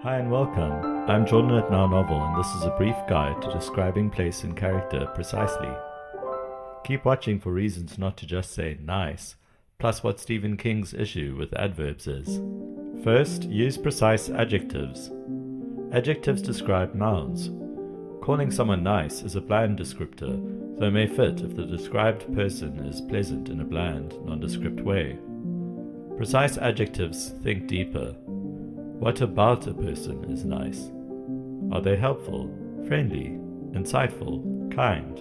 Hi and welcome. I'm Jordan at Now Novel, and this is a brief guide to describing place and character precisely. Keep watching for reasons not to just say nice, plus what Stephen King's issue with adverbs is. First, use precise adjectives. Adjectives describe nouns. Calling someone nice is a bland descriptor, though may fit if the described person is pleasant in a bland, nondescript way. Precise adjectives think deeper. What about a person is nice? Are they helpful, friendly, insightful, kind?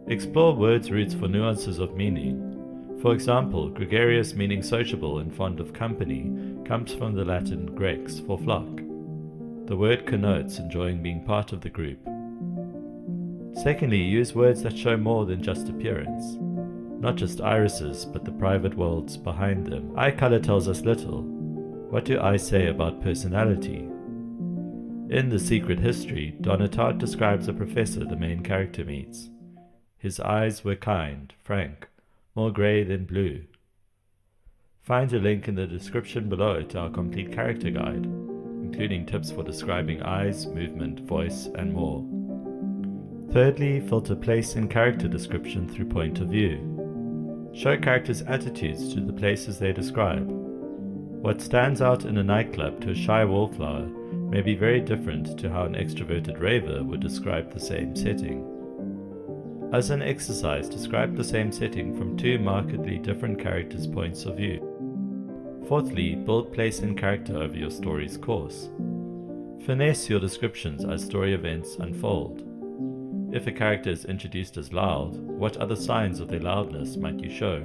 Explore words' roots for nuances of meaning. For example, gregarious meaning sociable and fond of company comes from the Latin grex for flock. The word connotes enjoying being part of the group. Secondly, use words that show more than just appearance. Not just irises, but the private worlds behind them. Eye color tells us little. What do eyes say about personality? In The Secret History, Donna Tartt describes a professor the main character meets. His eyes were kind, frank, more grey than blue. Find a link in the description below to our complete character guide, including tips for describing eyes, movement, voice, and more. Thirdly, filter place and character description through point of view. Show characters' attitudes to the places they describe. What stands out in a nightclub to a shy wallflower may be very different to how an extroverted raver would describe the same setting. As an exercise, describe the same setting from two markedly different characters' points of view. Fourthly, build place and character over your story's course. Finesse your descriptions as story events unfold. If a character is introduced as loud, what other signs of their loudness might you show?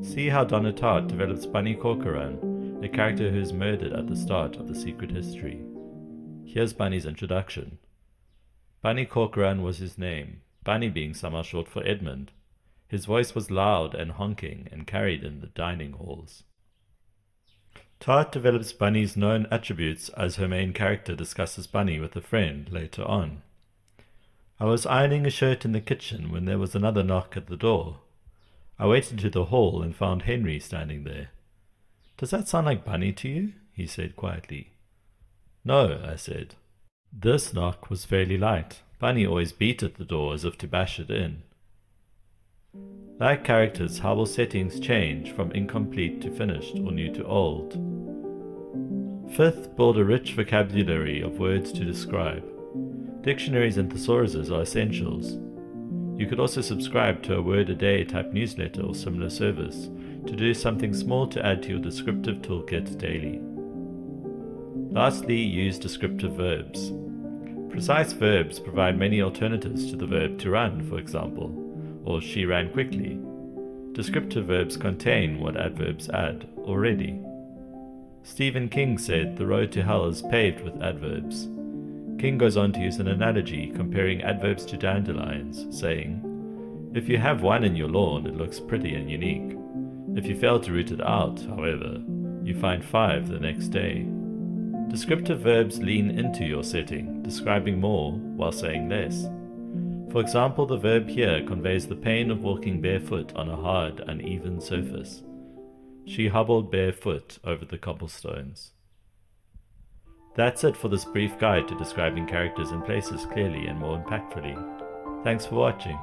See how Donna Tartt develops Bunny Corcoran, a character who is murdered at the start of The Secret History. Here's Bunny's introduction. Bunny Corcoran was his name, Bunny being somehow short for Edmund. His voice was loud and honking and carried in the dining halls. Tartt develops Bunny's known attributes as her main character discusses Bunny with a friend later on. I was ironing a shirt in the kitchen when there was another knock at the door. I went into the hall and found Henry standing there. "Does that sound like Bunny to you?" he said quietly. "No," I said. This knock was fairly light. Bunny always beat at the door as if to bash it in. Like characters, how will settings change from incomplete to finished or new to old? Fifth, build a rich vocabulary of words to describe. Dictionaries and thesauruses are essentials. You could also subscribe to a word-a-day type newsletter or similar service to do something small to add to your descriptive toolkit daily. Lastly, use descriptive verbs. Precise verbs provide many alternatives to the verb to run, for example, or she ran quickly. Descriptive verbs contain what adverbs add already. Stephen King said the road to hell is paved with adverbs. King goes on to use an analogy comparing adverbs to dandelions, saying, "If you have one in your lawn, it looks pretty and unique. If you fail to root it out, however, you find 5 the next day." Descriptive verbs lean into your setting, describing more while saying less. For example, the verb here conveys the pain of walking barefoot on a hard, uneven surface. She hobbled barefoot over the cobblestones. That's it for this brief guide to describing characters and places clearly and more impactfully. Thanks for watching.